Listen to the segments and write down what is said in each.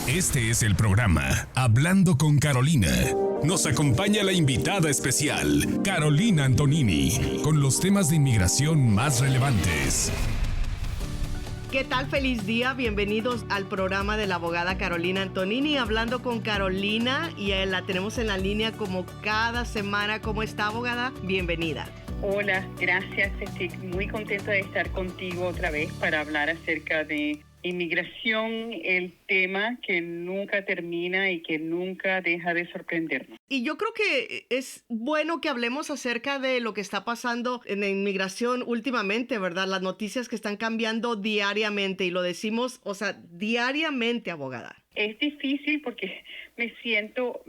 Este es el programa Hablando con Carolina. Nos acompaña la invitada especial, Carolina Antonini, con los temas de inmigración más relevantes. ¿Qué tal? Feliz día. Bienvenidos al programa de la abogada Carolina Antonini, Hablando con Carolina, y la tenemos en la línea como cada semana. ¿Cómo está, abogada? Bienvenida. Hola, gracias. Estoy muy contenta de estar contigo otra vez para hablar acerca de inmigración, el tema que nunca termina y que nunca deja de sorprendernos. Y yo creo que es bueno que hablemos acerca de lo que está pasando en la inmigración últimamente, ¿verdad? Las noticias que están cambiando diariamente, y lo decimos, diariamente, abogada. Es difícil porque me siento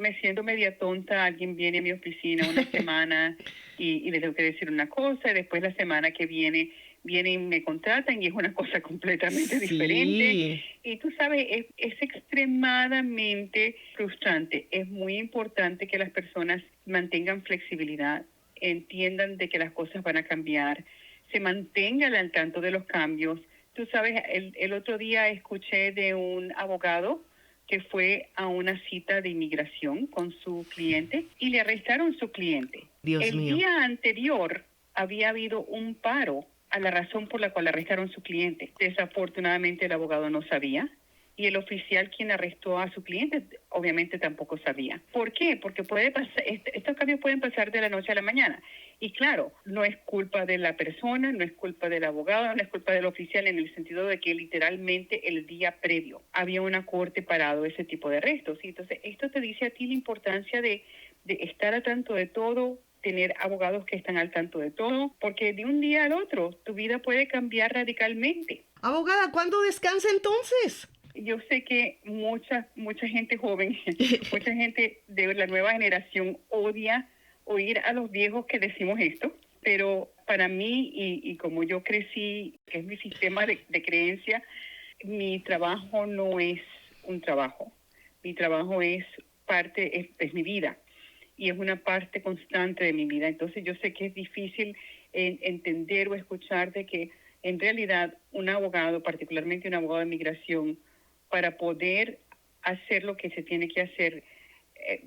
media tonta. Alguien viene a mi oficina una semana y le tengo que decir una cosa, y después la semana que vienen y me contratan y es una cosa completamente diferente. Y tú sabes, es extremadamente frustrante. Es muy importante que las personas mantengan flexibilidad, entiendan de que las cosas van a cambiar, se mantengan al tanto de los cambios. Tú sabes, el otro día escuché de un abogado que fue a una cita de inmigración con su cliente y le arrestaron su cliente. Dios mío. El día anterior había habido un paro a la razón por la cual arrestaron su cliente. Desafortunadamente el abogado no sabía y el oficial quien arrestó a su cliente obviamente tampoco sabía. ¿Por qué? Porque puede pasar, estos cambios pueden pasar de la noche a la mañana. Y claro, no es culpa de la persona, no es culpa del abogado, no es culpa del oficial, en el sentido de que literalmente el día previo había una corte parado ese tipo de arrestos. Y entonces esto te dice a ti la importancia de estar al tanto de todo, tener abogados que están al tanto de todo, porque de un día al otro tu vida puede cambiar radicalmente. Abogada, ¿cuándo descansa entonces? Yo sé que mucha gente joven, mucha gente de la nueva generación odia oír a los viejos que decimos esto, pero para mí, y como yo crecí, que es mi sistema de creencia, mi trabajo no es un trabajo. Mi trabajo es mi vida. Y es una parte constante de mi vida. Entonces yo sé que es difícil entender o escuchar de que en realidad un abogado, particularmente un abogado de migración, para poder hacer lo que se tiene que hacer,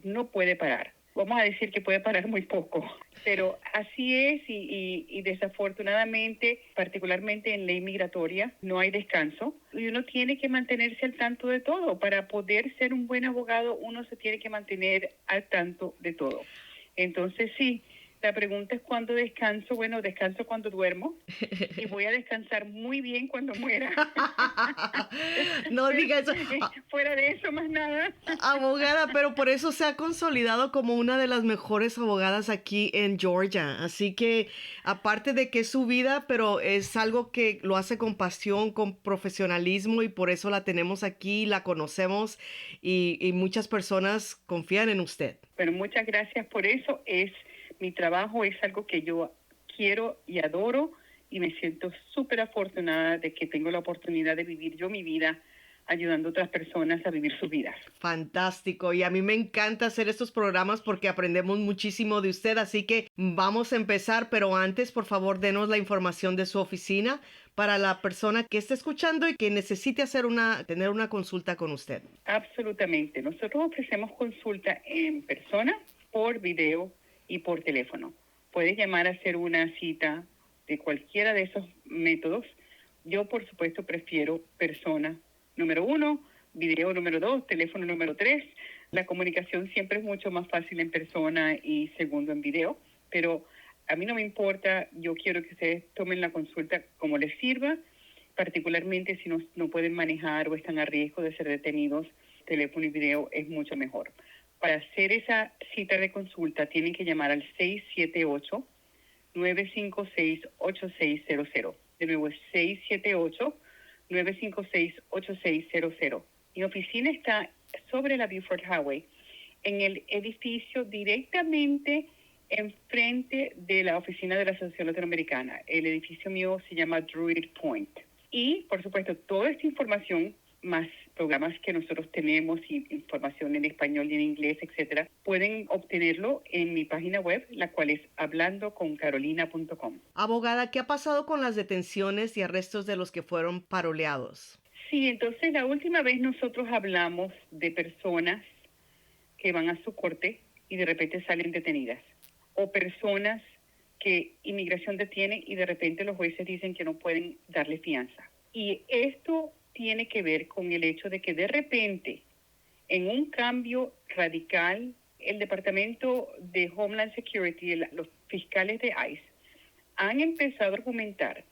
no puede parar. Vamos a decir que puede parar muy poco, pero así es y desafortunadamente, particularmente en ley migratoria, no hay descanso y uno tiene que mantenerse al tanto de todo. Para poder ser un buen abogado, uno se tiene que mantener al tanto de todo. Entonces sí, la pregunta es ¿cuándo descanso? Bueno, descanso cuando duermo y voy a descansar muy bien cuando muera. No diga eso. Fuera de eso, más nada. Abogada, pero por eso se ha consolidado como una de las mejores abogadas aquí en Georgia. Así que, aparte de que es su vida, pero es algo que lo hace con pasión, con profesionalismo, y por eso la tenemos aquí, la conocemos, y muchas personas confían en usted. Bueno, muchas gracias por eso. Mi trabajo es algo que yo quiero y adoro, y me siento súper afortunada de que tengo la oportunidad de vivir yo mi vida ayudando a otras personas a vivir sus vidas. Fantástico, y a mí me encanta hacer estos programas porque aprendemos muchísimo de usted, así que vamos a empezar, pero antes, por favor, denos la información de su oficina para la persona que esté escuchando y que necesite tener una consulta con usted. Absolutamente. Nosotros ofrecemos consulta en persona, por video y por teléfono. Puedes llamar a hacer una cita de cualquiera de esos métodos. Yo, por supuesto, prefiero persona número 1, video número 2, teléfono número 3. La comunicación siempre es mucho más fácil en persona y segundo en video, pero a mí no me importa. Yo quiero que ustedes tomen la consulta como les sirva, particularmente si no pueden manejar o están a riesgo de ser detenidos. Teléfono y video es mucho mejor. Para hacer esa cita de consulta tienen que llamar al 678-956-8600. De nuevo es 678-956-8600. Mi oficina está sobre la Buford Highway, en el edificio directamente enfrente de la oficina de la Asociación Latinoamericana. El edificio mío se llama Druid Point. Y, por supuesto, toda esta información, más programas que nosotros tenemos y información en español y en inglés, etcétera, pueden obtenerlo en mi página web, la cual es hablandoconcarolina.com. Abogada, ¿qué ha pasado con las detenciones y arrestos de los que fueron paroleados? Sí, entonces la última vez nosotros hablamos de personas que van a su corte y de repente salen detenidas, o personas que inmigración detiene y de repente los jueces dicen que no pueden darle fianza. Y esto tiene que ver con el hecho de que de repente, en un cambio radical, el Departamento de Homeland Security, los fiscales de ICE, han empezado a argumentar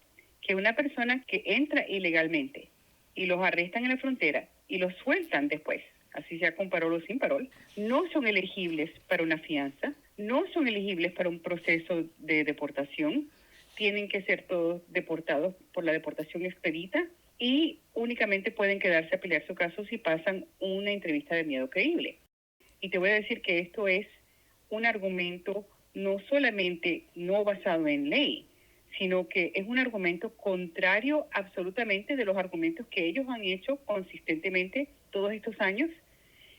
que una persona que entra ilegalmente y los arrestan en la frontera y los sueltan después, así sea con parol o sin parol, no son elegibles para una fianza, no son elegibles para un proceso de deportación, tienen que ser todos deportados por la deportación expedita y únicamente pueden quedarse a pelear su caso si pasan una entrevista de miedo creíble. Y te voy a decir que esto es un argumento no solamente no basado en ley, sino que es un argumento contrario absolutamente de los argumentos que ellos han hecho consistentemente todos estos años,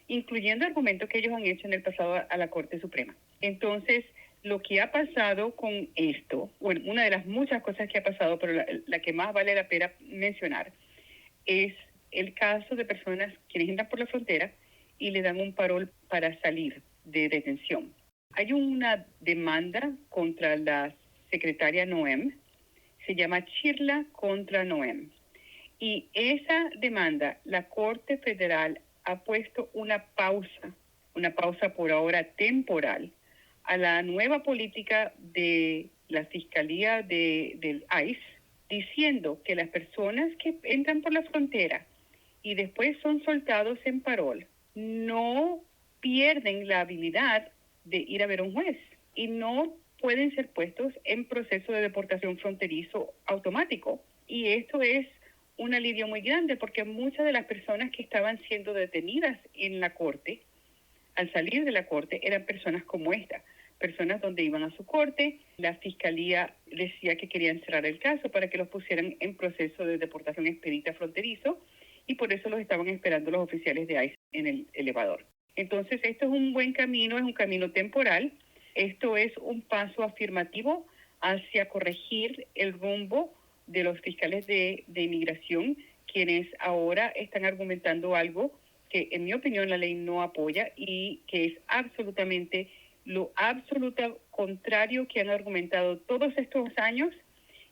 incluyendo argumentos que ellos han hecho en el pasado a la Corte Suprema. Entonces, lo que ha pasado con esto, bueno, una de las muchas cosas que ha pasado, pero la que más vale la pena mencionar, es el caso de personas quienes entran por la frontera y le dan un parol para salir de detención. Hay una demanda contra la secretaria Noem, se llama Chirla contra Noem. Y esa demanda, la Corte Federal ha puesto una pausa por ahora temporal, a la nueva política de la Fiscalía del ICE, diciendo que las personas que entran por la frontera y después son soltados en parol, no pierden la habilidad de ir a ver a un juez y no pueden ser puestos en proceso de deportación fronterizo automático. Y esto es un alivio muy grande porque muchas de las personas que estaban siendo detenidas en la corte, al salir de la corte, eran personas como esta, personas donde iban a su corte, la fiscalía decía que querían cerrar el caso para que los pusieran en proceso de deportación expedita fronterizo y por eso los estaban esperando los oficiales de ICE en el elevador. Entonces, esto es un buen camino, es un camino temporal. Esto es un paso afirmativo hacia corregir el rumbo de los fiscales de inmigración, quienes ahora están argumentando algo que, en mi opinión, la ley no apoya y que es absolutamente lo absoluto contrario que han argumentado todos estos años,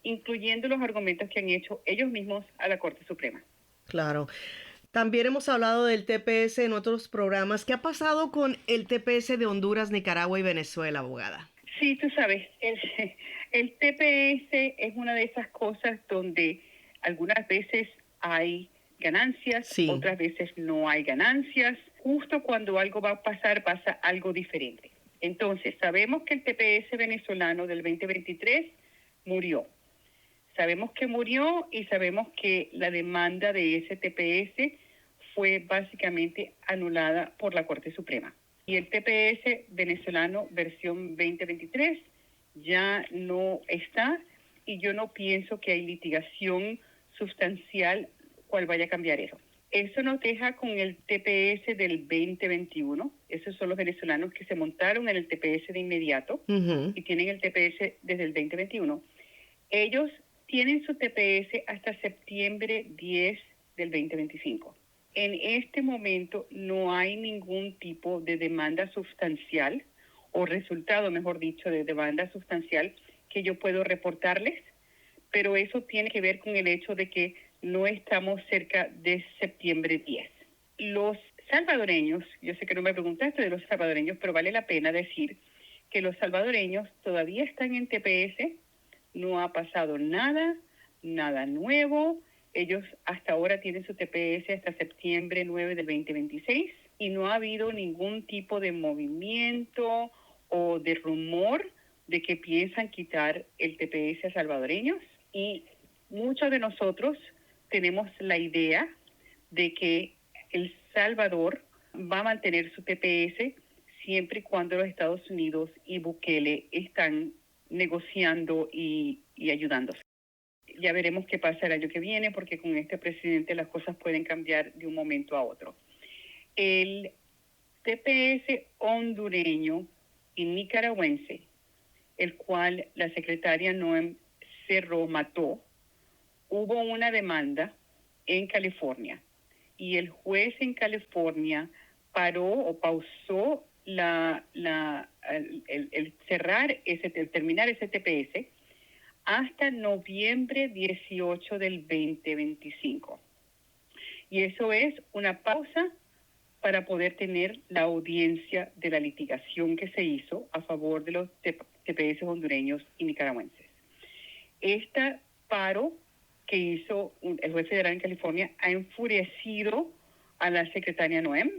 incluyendo los argumentos que han hecho ellos mismos a la Corte Suprema. Claro. También hemos hablado del TPS en otros programas. ¿Qué ha pasado con el TPS de Honduras, Nicaragua y Venezuela, abogada? Sí, tú sabes, el TPS es una de esas cosas donde algunas veces hay ganancias, Sí. otras veces no hay ganancias. Justo cuando algo va a pasar, pasa algo diferente. Entonces, sabemos que el TPS venezolano del 2023 murió. Sabemos que murió y sabemos que la demanda de ese TPS fue básicamente anulada por la Corte Suprema. Y el TPS venezolano versión 2023 ya no está y yo no pienso que hay litigación sustancial cual vaya a cambiar eso. Eso nos deja con el TPS del 2021. Esos son los venezolanos que se montaron en el TPS de inmediato y tienen el TPS desde el 2021. Ellos tienen su TPS hasta septiembre 10 del 2025. En este momento no hay ningún tipo de demanda sustancial o resultado, mejor dicho, de demanda sustancial que yo puedo reportarles, pero eso tiene que ver con el hecho de que no estamos cerca de septiembre 10. Los salvadoreños, yo sé que no me preguntaste de los salvadoreños, pero vale la pena decir que los salvadoreños todavía están en TPS, no ha pasado nada nuevo. Ellos hasta ahora tienen su TPS hasta septiembre 9 del 2026 y no ha habido ningún tipo de movimiento o de rumor de que piensan quitar el TPS a salvadoreños. Y muchos de nosotros tenemos la idea de que El Salvador va a mantener su TPS siempre y cuando los Estados Unidos y Bukele están negociando y ayudándose. Ya veremos qué pasa el año que viene, porque con este presidente las cosas pueden cambiar de un momento a otro. El TPS hondureño y nicaragüense, el cual la secretaria Noem mató, hubo una demanda en California. Y el juez en California paró o pausó el terminar ese TPS hasta noviembre 18 del 2025. Y eso es una pausa para poder tener la audiencia de la litigación que se hizo a favor de los TPS hondureños y nicaragüenses. Este paro que hizo el juez federal en California ha enfurecido a la secretaria Noem,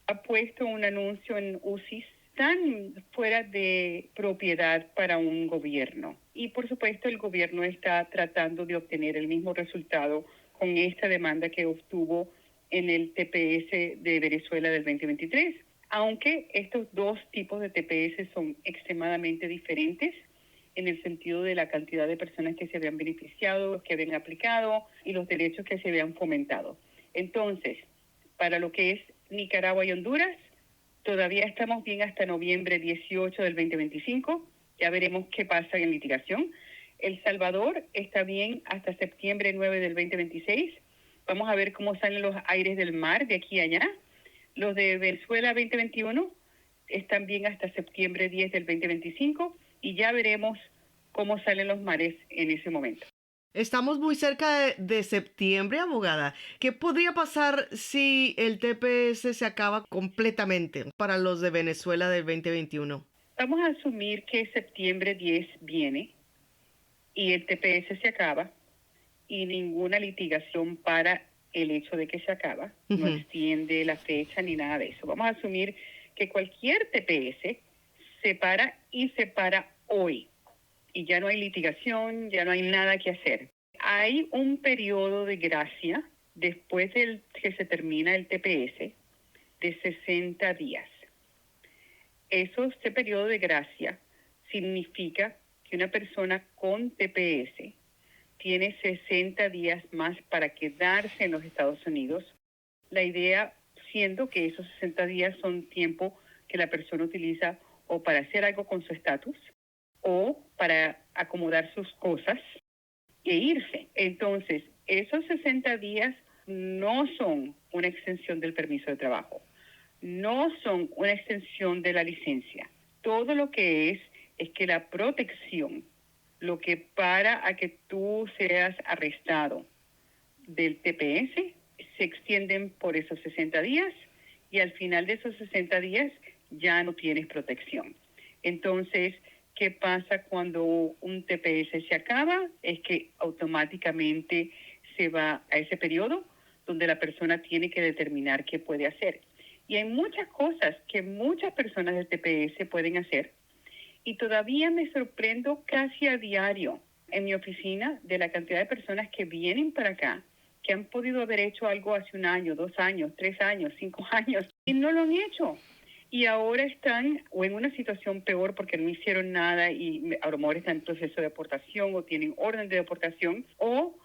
ha puesto un anuncio en UCIS tan fuera de propiedad para un gobierno. Y por supuesto el gobierno está tratando de obtener el mismo resultado con esta demanda que obtuvo en el TPS de Venezuela del 2023, aunque estos dos tipos de TPS son extremadamente diferentes en el sentido de la cantidad de personas que se habían beneficiado, que habían aplicado y los derechos que se habían fomentado. Entonces, para lo que es Nicaragua y Honduras, todavía estamos bien hasta noviembre 18 del 2025. Ya veremos qué pasa en litigación. El Salvador está bien hasta septiembre 9 del 2026. Vamos a ver cómo salen los aires del mar de aquí a allá. Los de Venezuela 2021 están bien hasta septiembre 10 del 2025 y ya veremos cómo salen los mares en ese momento. Estamos muy cerca de septiembre, abogada. ¿Qué podría pasar si el TPS se acaba completamente para los de Venezuela del 2021? Vamos a asumir que septiembre 10 viene y el TPS se acaba y ninguna litigación para el hecho de que se acaba, no extiende la fecha ni nada de eso. Vamos a asumir que cualquier TPS se para y se para hoy. Y ya no hay litigación, ya no hay nada que hacer. Hay un periodo de gracia después del que se termina el TPS de 60 días. Ese periodo de gracia significa que una persona con TPS tiene 60 días más para quedarse en los Estados Unidos. La idea siendo que esos 60 días son tiempo que la persona utiliza o para hacer algo con su estatus o para acomodar sus cosas e irse. Entonces, esos 60 días no son una extensión del permiso de trabajo, no son una extensión de la licencia. Todo lo que es que la protección, lo que para a que tú seas arrestado del TPS, se extienden por esos 60 días y al final de esos 60 días ya no tienes protección. Entonces, ¿qué pasa cuando un TPS se acaba? Es que automáticamente se va a ese periodo donde la persona tiene que determinar qué puede hacer. Y hay muchas cosas que muchas personas del TPS pueden hacer y todavía me sorprendo casi a diario en mi oficina de la cantidad de personas que vienen para acá, que han podido haber hecho algo hace 1 año, 2 años, 3 años, 5 años y no lo han hecho. Y ahora están o en una situación peor porque no hicieron nada y a lo mejor están en proceso de deportación o tienen orden de deportación o,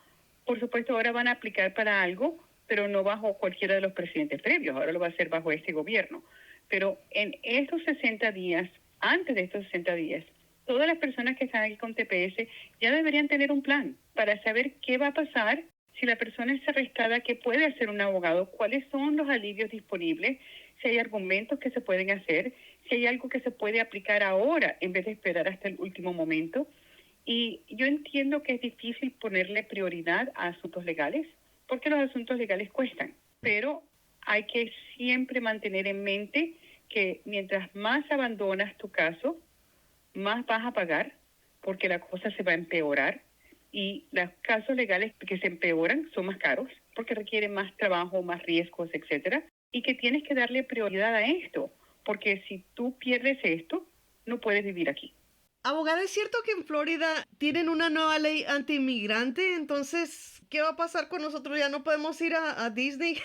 por supuesto, ahora van a aplicar para algo, pero no bajo cualquiera de los presidentes previos, ahora lo va a hacer bajo este gobierno. Pero en estos 60 días, antes de estos 60 días, todas las personas que están aquí con TPS ya deberían tener un plan para saber qué va a pasar si la persona es arrestada, qué puede hacer un abogado, cuáles son los alivios disponibles, si hay argumentos que se pueden hacer, si hay algo que se puede aplicar ahora en vez de esperar hasta el último momento. Y yo entiendo que es difícil ponerle prioridad a asuntos legales, porque los asuntos legales cuestan, pero hay que siempre mantener en mente que mientras más abandonas tu caso, más vas a pagar, porque la cosa se va a empeorar. Y los casos legales que se empeoran son más caros, porque requieren más trabajo, más riesgos, etcétera. Y que tienes que darle prioridad a esto, porque si tú pierdes esto, no puedes vivir aquí. Abogada, ¿es cierto que en Florida tienen una nueva ley antiinmigrante? Entonces, ¿qué va a pasar con nosotros? Ya no podemos ir a Disney.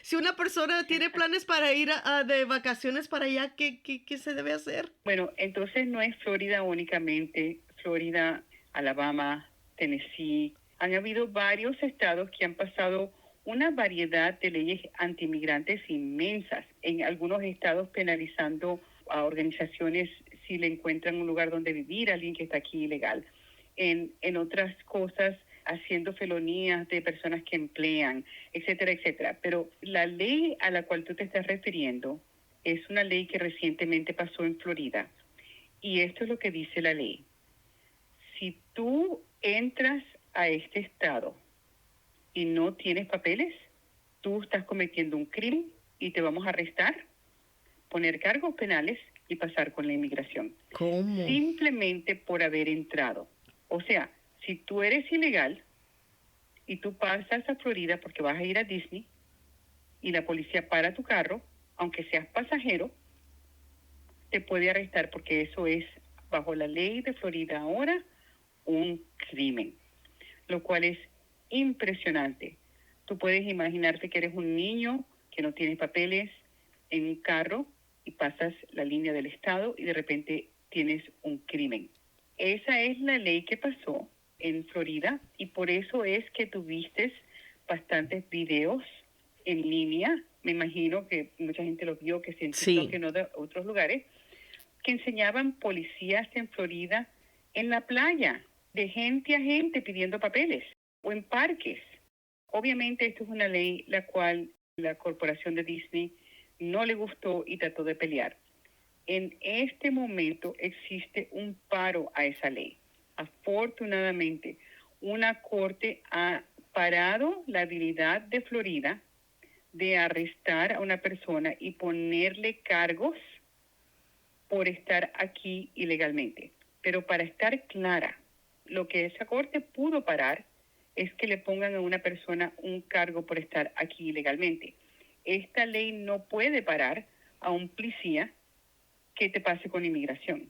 Si una persona tiene planes para ir de vacaciones para allá, ¿qué se debe hacer? Bueno, entonces no es Florida únicamente, Florida, Alabama, Tennessee. Han habido varios estados que han pasado una variedad de leyes antiinmigrantes inmensas. En algunos estados penalizando a organizaciones si le encuentran un lugar donde vivir a alguien que está aquí ilegal. En otras cosas, haciendo felonías de personas que emplean, etcétera, etcétera. Pero la ley a la cual tú te estás refiriendo es una ley que recientemente pasó en Florida. Y esto es lo que dice la ley. Si tú entras a este estado y no tienes papeles, tú estás cometiendo un crimen y te vamos a arrestar, poner cargos penales y pasar con la inmigración. ¿Cómo? Simplemente por haber entrado. O sea, si tú eres ilegal y tú pasas a Florida porque vas a ir a Disney y la policía para tu carro, aunque seas pasajero, te puede arrestar porque eso es, bajo la ley de Florida ahora, un crimen, lo cual es impresionante. Tú puedes imaginarte que eres un niño que no tiene papeles en un carro y pasas la línea del estado y de repente tienes un crimen. Esa es la ley que pasó en Florida y por eso es que tuviste bastantes videos en línea. Me imagino que mucha gente los vio, que se Sí. que no de otros lugares, que enseñaban policías en Florida en la playa, de gente a gente pidiendo papeles o en parques. Obviamente esto es una ley la cual la corporación de Disney no le gustó y trató de pelear. En este momento existe un paro a esa ley. Afortunadamente, una corte ha parado la habilidad de Florida de arrestar a una persona y ponerle cargos por estar aquí ilegalmente. Pero para estar clara, lo que esa corte pudo parar es que le pongan a una persona un cargo por estar aquí ilegalmente. Esta ley no puede parar a un policía que te pase con inmigración.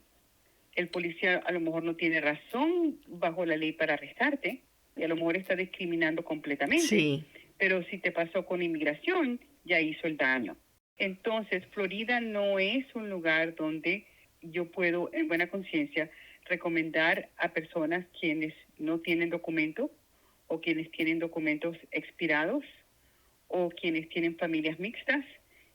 El policía a lo mejor no tiene razón bajo la ley para arrestarte y a lo mejor está discriminando completamente. Sí. Pero si te pasó con inmigración, ya hizo el daño. Entonces, Florida no es un lugar donde yo puedo, en buena conciencia, recomendar a personas quienes no tienen documentos o quienes tienen documentos expirados o quienes tienen familias mixtas.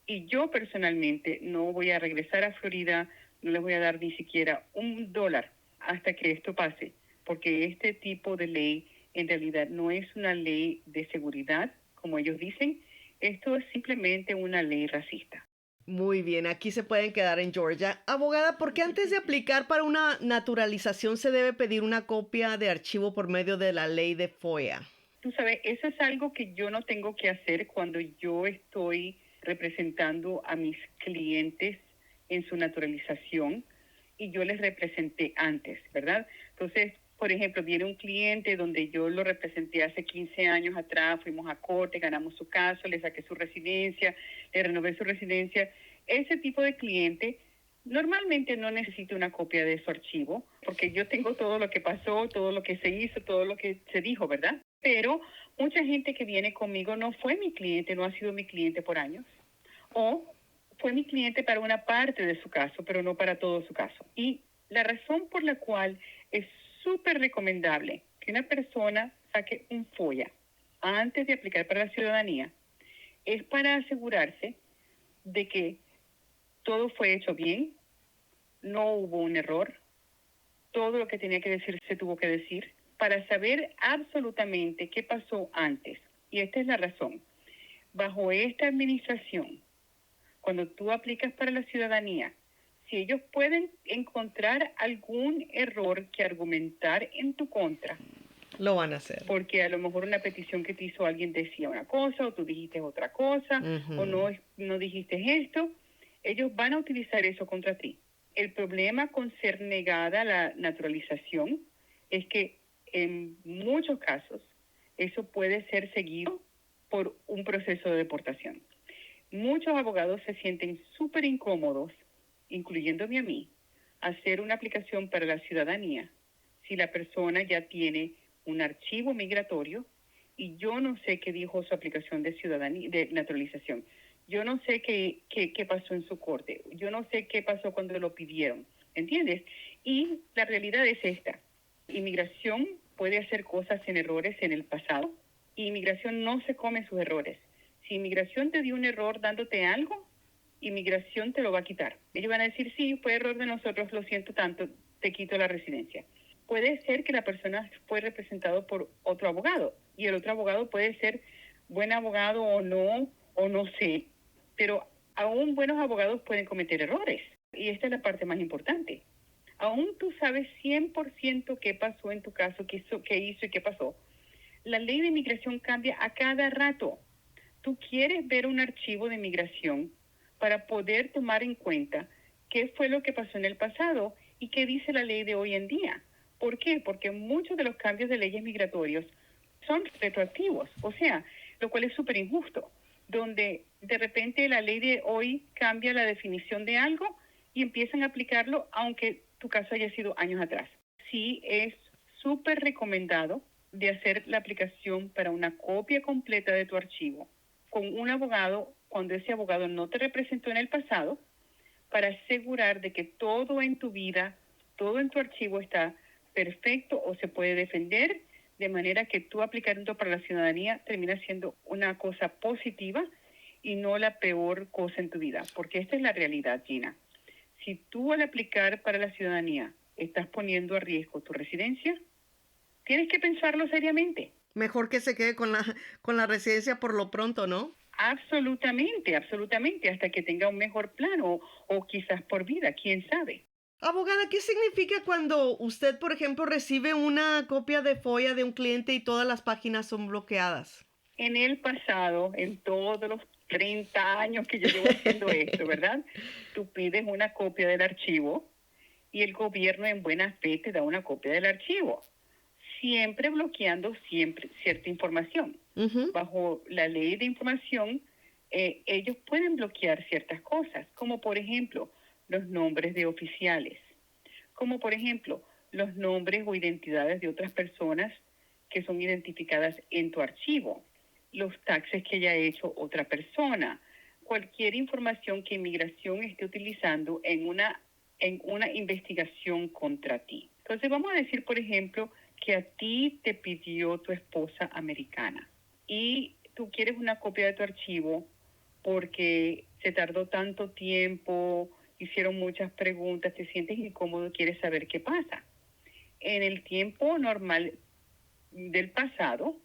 Y yo personalmente no voy a regresar a Florida, no les voy a dar ni siquiera $1 hasta que esto pase, porque este tipo de ley en realidad no es una ley de seguridad, como ellos dicen, esto es simplemente una ley racista. Muy bien, aquí se pueden quedar en Georgia. Abogada, ¿por qué antes de aplicar para una naturalización se debe pedir una copia de archivo por medio de la ley de FOIA? Tú sabes, eso es algo que yo no tengo que hacer cuando yo estoy representando a mis clientes en su naturalización y yo les representé antes, ¿verdad? Entonces, por ejemplo, viene un cliente donde yo lo representé hace 15 años atrás, fuimos a corte, ganamos su caso, le saqué su residencia, le renové su residencia. Ese tipo de cliente normalmente no necesita una copia de su archivo, porque yo tengo todo lo que pasó, todo lo que se hizo, todo lo que se dijo, ¿verdad? Pero mucha gente que viene conmigo no fue mi cliente, no ha sido mi cliente por años, o fue mi cliente para una parte de su caso, pero no para todo su caso. Y la razón por la cual es súper recomendable que una persona saque un FOIA antes de aplicar para la ciudadanía es para asegurarse de que todo fue hecho bien, no hubo un error, todo lo que tenía que decir se tuvo que decir, para saber absolutamente qué pasó antes. Y esta es la razón. Bajo esta administración, cuando tú aplicas para la ciudadanía, si ellos pueden encontrar algún error que argumentar en tu contra, Lo van a hacer. porque a lo mejor una petición que te hizo alguien decía una cosa, o tú dijiste otra cosa, o no dijiste esto, ellos van a utilizar eso contra ti. El problema con ser negada la naturalización es que en muchos casos eso puede ser seguido por un proceso de deportación. Muchos abogados se sienten súper incómodos, incluyéndome a mí, hacer una aplicación para la ciudadanía si la persona ya tiene un archivo migratorio y yo no sé qué dijo su aplicación de ciudadanía, de naturalización. Yo no sé qué pasó en su corte. Yo no sé qué pasó cuando lo pidieron. ¿Entiendes? Y la realidad es esta. Inmigración puede hacer cosas en errores en el pasado y inmigración no se come sus errores. Si inmigración te dio un error dándote algo, inmigración te lo va a quitar. Ellos van a decir, sí, fue error de nosotros, lo siento tanto, te quito la residencia. puede ser que la persona fue representado por otro abogado y el otro abogado puede ser buen abogado o no sé, pero aún buenos abogados pueden cometer errores y esta es la parte más importante. Aún tú sabes 100% qué pasó en tu caso, qué hizo y qué pasó. La ley de inmigración cambia a cada rato. Tú quieres ver un archivo de inmigración para poder tomar en cuenta qué fue lo que pasó en el pasado y qué dice la ley de hoy en día. ¿Por qué? Porque muchos de los cambios de leyes migratorios son retroactivos, o sea, lo cual es súper injusto, donde de repente la ley de hoy cambia la definición de algo y empiezan a aplicarlo aunque tu caso haya sido años atrás. Sí, es súper recomendado de hacer la aplicación para una copia completa de tu archivo con un abogado cuando ese abogado no te representó en el pasado, para asegurar de que todo en tu vida, todo en tu archivo está perfecto o se puede defender, de manera que tú aplicando para la ciudadanía termina siendo una cosa positiva y no la peor cosa en tu vida, porque esta es la realidad, Gina. Si tú al aplicar para la ciudadanía estás poniendo a riesgo tu residencia, tienes que pensarlo seriamente. Mejor que se quede con la residencia por lo pronto, ¿no? Absolutamente, absolutamente, hasta que tenga un mejor plan o quizás por vida, quién sabe. Abogada, ¿qué significa cuando usted, por ejemplo, recibe una copia de FOIA de un cliente y todas las páginas son bloqueadas? En el pasado, en todos los 30 años que yo llevo haciendo esto, ¿verdad? Tú pides una copia del archivo y el gobierno en buena fe te da una copia del archivo, siempre bloqueando cierta información. Uh-huh. Bajo la ley de información, ellos pueden bloquear ciertas cosas, como por ejemplo los nombres de oficiales, como por ejemplo los nombres o identidades de otras personas que son identificadas en tu archivo, los taxes que haya hecho otra persona, cualquier información que inmigración esté utilizando en una investigación contra ti. Entonces vamos a decir, por ejemplo, que a ti te pidió tu esposa americana y tú quieres una copia de tu archivo porque se tardó tanto tiempo, hicieron muchas preguntas, te sientes incómodo, quieres saber qué pasa. En el tiempo normal del pasado,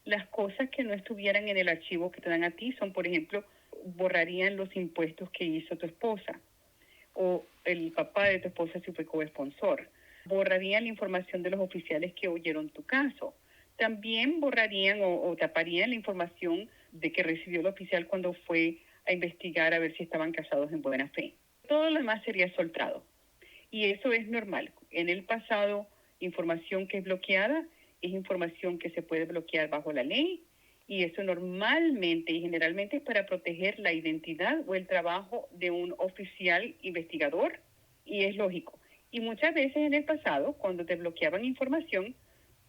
las cosas que no estuvieran en el archivo que te dan a ti son, por ejemplo, borrarían los impuestos que hizo tu esposa o el papá de tu esposa si fue coesponsor. Borrarían la información de los oficiales que oyeron tu caso. También borrarían o taparían la información de que recibió el oficial cuando fue a investigar a ver si estaban casados en buena fe. Todo lo demás sería soltado. Y eso es normal. En el pasado, información que es bloqueada es información que se puede bloquear bajo la ley y eso normalmente y generalmente es para proteger la identidad o el trabajo de un oficial investigador y es lógico. Y muchas veces en el pasado, cuando te bloqueaban información,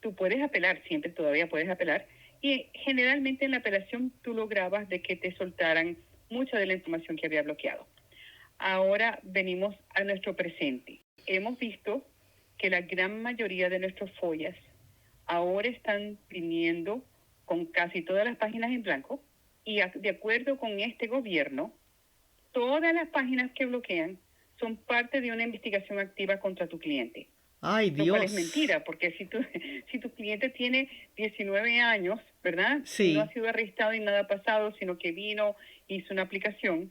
tú puedes apelar, siempre todavía puedes apelar, y generalmente en la apelación tú lograbas de que te soltaran mucha de la información que había bloqueado. Ahora venimos a nuestro presente. Hemos visto que la gran mayoría de nuestros FOIAs ahora están viniendo con casi todas las páginas en blanco y de acuerdo con este gobierno, todas las páginas que bloquean son parte de una investigación activa contra tu cliente. ¡Ay, Dios! Lo cual es mentira, porque si tu cliente tiene 19 años, ¿verdad? Sí. No ha sido arrestado y nada ha pasado, sino que vino, hizo una aplicación,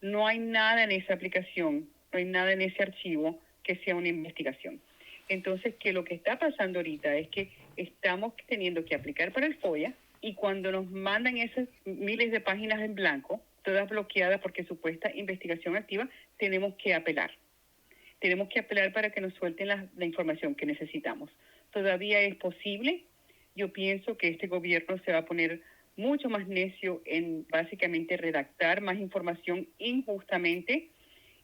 no hay nada en esa aplicación, no hay nada en ese archivo que sea una investigación. Entonces, que lo que está pasando ahorita es que estamos teniendo que aplicar para el FOIA y cuando nos mandan esas miles de páginas en blanco, todas bloqueadas porque supuesta investigación activa, tenemos que apelar. Tenemos que apelar para que nos suelten la información que necesitamos. Todavía es posible. Yo pienso que este gobierno se va a poner mucho más necio en básicamente redactar más información injustamente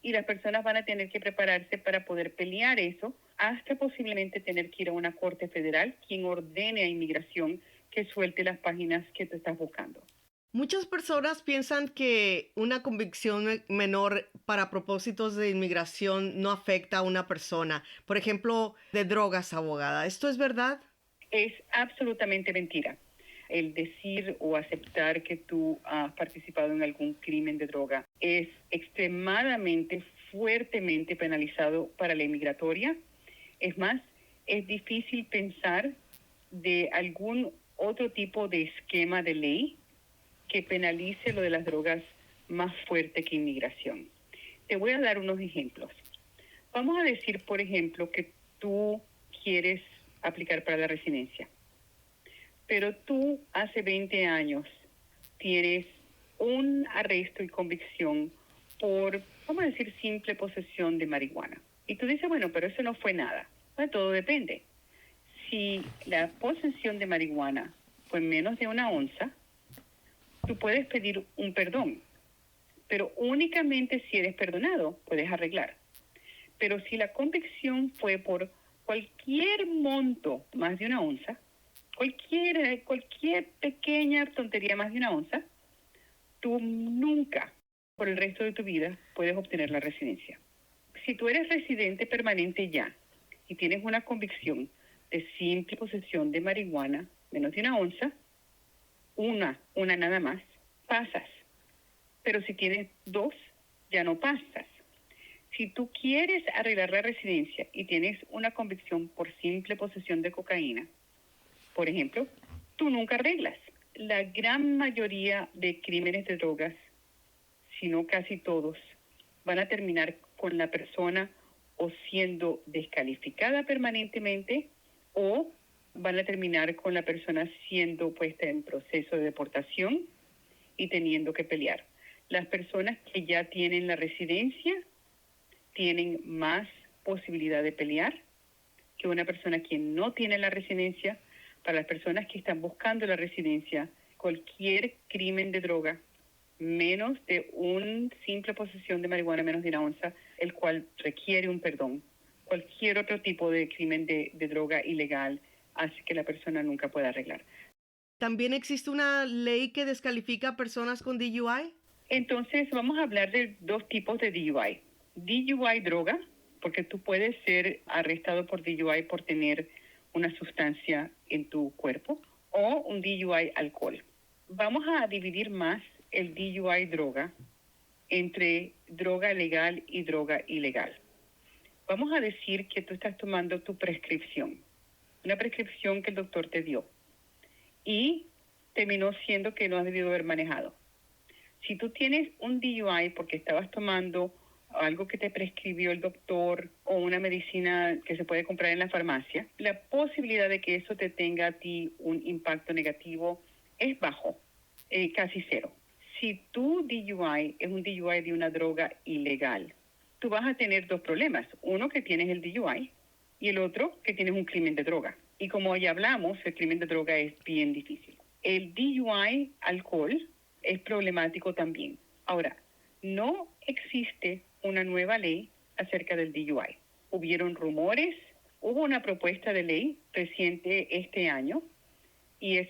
y las personas van a tener que prepararse para poder pelear eso hasta posiblemente tener que ir a una corte federal quien ordene a inmigración que suelte las páginas que tú estás buscando. Muchas personas piensan que una convicción menor para propósitos de inmigración no afecta a una persona. Por ejemplo, de drogas, abogada. ¿Esto es verdad? Es absolutamente mentira. El decir o aceptar que tú has participado en algún crimen de droga es extremadamente, fuertemente penalizado para la inmigratoria. Es más, es difícil pensar de algún otro tipo de esquema de ley que penalice lo de las drogas más fuerte que inmigración. Te voy a dar unos ejemplos. Vamos a decir, por ejemplo, que tú quieres aplicar para la residencia, pero tú hace 20 años tienes un arresto y convicción por, vamos a decir, simple posesión de marihuana. Y tú dices, bueno, pero eso no fue nada. Bueno, todo depende. Si la posesión de marihuana fue menos de 1 onza, tú puedes pedir un perdón, pero únicamente si eres perdonado puedes arreglar. Pero si la convicción fue por cualquier monto más de 1 onza, cualquier pequeña tontería más de 1 onza, tú nunca, por el resto de tu vida, puedes obtener la residencia. Si tú eres residente permanente ya y tienes una convicción de simple posesión de marihuana, menos de 1 onza, una nada más, pasas. Pero si tienes 2, ya no pasas. Si tú quieres arreglar la residencia y tienes una convicción por simple posesión de cocaína, por ejemplo, tú nunca arreglas. La gran mayoría de crímenes de drogas, si no casi todos, van a terminar con la persona o siendo descalificada permanentemente o van a terminar con la persona siendo puesta en proceso de deportación y teniendo que pelear. Las personas que ya tienen la residencia tienen más posibilidad de pelear que una persona que no tiene la residencia. Para las personas que están buscando la residencia, cualquier crimen de droga, menos de una simple posesión de marihuana, menos de 1 onza, el cual requiere un perdón. Cualquier otro tipo de crimen de droga ilegal hace que la persona nunca pueda arreglar. ¿También existe una ley que descalifica a personas con DUI? Entonces, vamos a hablar de 2 tipos de DUI. DUI droga, porque tú puedes ser arrestado por DUI por tener una sustancia en tu cuerpo, o un DUI alcohol. Vamos a dividir más el DUI droga entre droga legal y droga ilegal. Vamos a decir que tú estás tomando tu prescripción, una prescripción que el doctor te dio, y terminó siendo que no has debido haber manejado. Si tú tienes un DUI porque estabas tomando algo que te prescribió el doctor o una medicina que se puede comprar en la farmacia, la posibilidad de que eso te tenga a ti un impacto negativo es bajo, casi 0. Si tu DUI es un DUI de una droga ilegal, tú vas a tener 2 problemas. Uno, que tienes el DUI, y el otro, que tienes un crimen de droga. Y como ya hablamos, el crimen de droga es bien difícil. El DUI alcohol es problemático también. Ahora, no existe una nueva ley acerca del DUI. Hubieron rumores, hubo una propuesta de ley reciente este año y es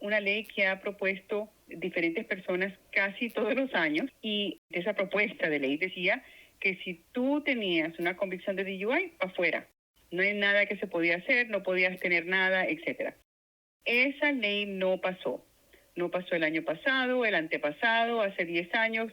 una ley que ha propuesto diferentes personas casi todos los años, y esa propuesta de ley decía que si tú tenías una convicción de DUI, afuera. No hay nada que se podía hacer, no podías tener nada, etc. Esa ley no pasó. No pasó el año pasado, el antepasado, hace 10 años.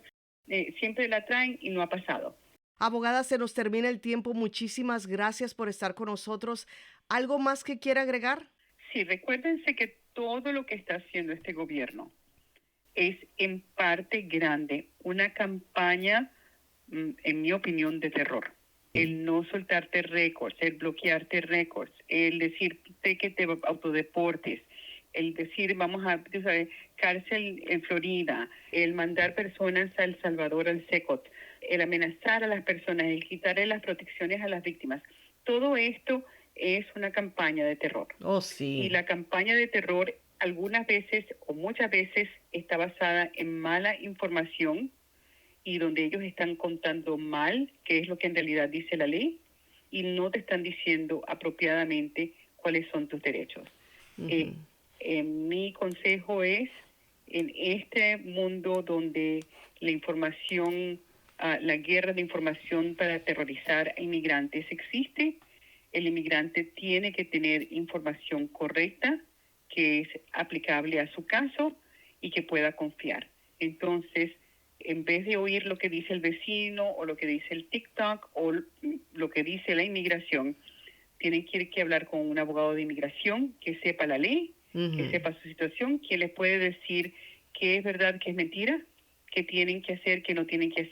Siempre la traen y no ha pasado. Abogada, se nos termina el tiempo. Muchísimas gracias por estar con nosotros. ¿Algo más que quiera agregar? Sí, recuérdense que todo lo que está haciendo este gobierno es en parte grande una campaña, en mi opinión, de terror. El no soltarte récords, el bloquearte récords, el decirte que te autodeportes, el decir vamos a, tú sabes, cárcel en Florida, el mandar personas a El Salvador, al SECOT, el amenazar a las personas, el quitarle las protecciones a las víctimas. Todo esto es una campaña de terror. Oh, sí. Y la campaña de terror algunas veces o muchas veces está basada en mala información y donde ellos están contando mal qué es lo que en realidad dice la ley y no te están diciendo apropiadamente cuáles son tus derechos. Ujú. Mi consejo es, en este mundo donde la información, la guerra de información para aterrorizar a inmigrantes existe, el inmigrante tiene que tener información correcta, que es aplicable a su caso y que pueda confiar. Entonces, en vez de oír lo que dice el vecino o lo que dice el TikTok o lo que dice la inmigración, tienen que hablar con un abogado de inmigración que sepa la ley, que sepa su situación, que les puede decir qué es verdad, qué es mentira, qué tienen que hacer, qué no tienen que hacer.